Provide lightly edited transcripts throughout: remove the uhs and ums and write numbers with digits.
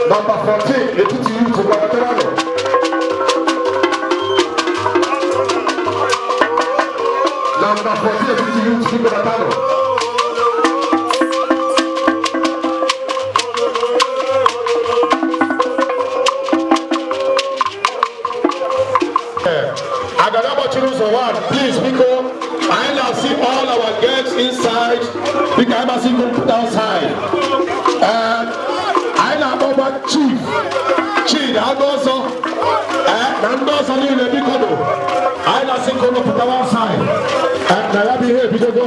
Number 14, the TTU to Guadalajara. Number 14, the TTU to Guadalajara. Agadaba Chiruso 1, please, Biko. I now see all our guests inside. Biko, I must see them put outside. Chief, Agoso, Nandosa in the Bikodo. I not see Kono put outside. Narabi here, Bikodo.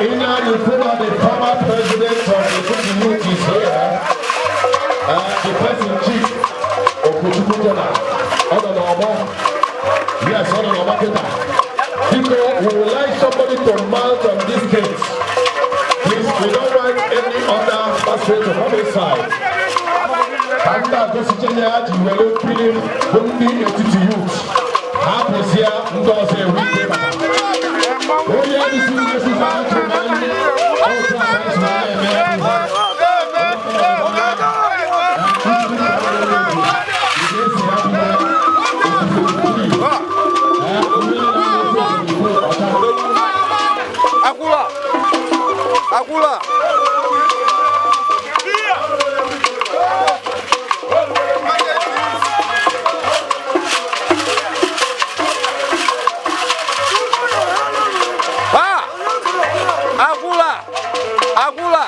In you follow the former president of the community here. The person chief of Kuchukujana. Yes, because we would like somebody to mount on this case. Please, we don't want any other passport to come inside. And that goes to Kenya, you will open only a youth. Happens here, because we pay. Oh, yeah, this is how to manage. Agula. Agula.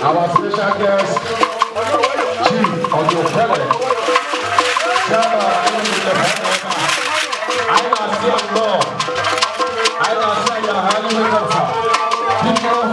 Our special guest, Chief of your family, I not see a law. I not say your highly welcome. People,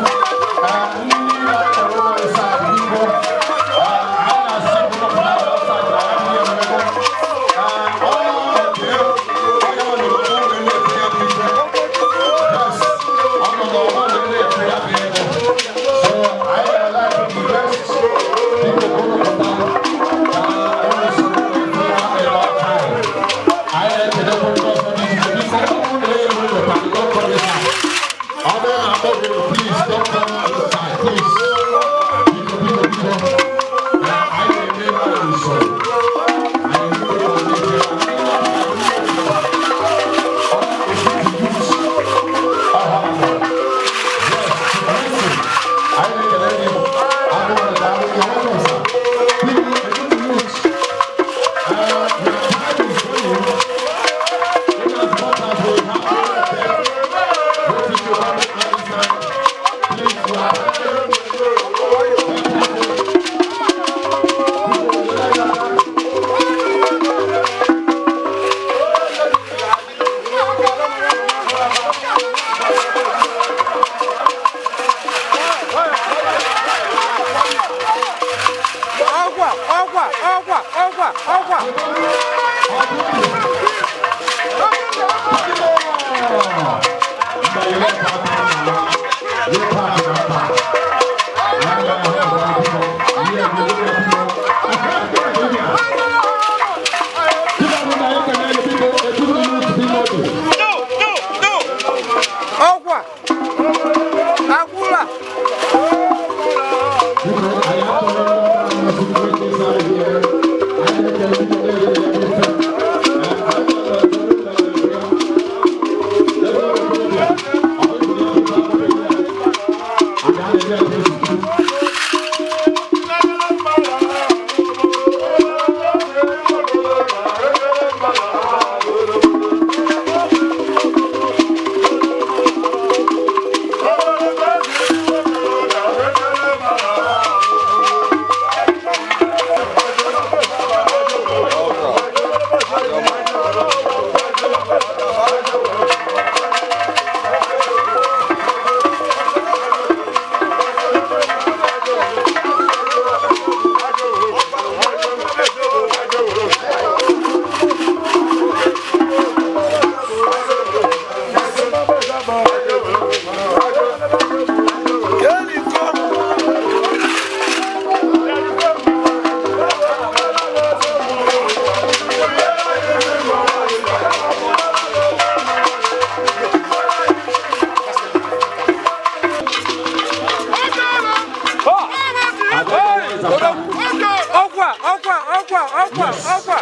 Agula. Okwa.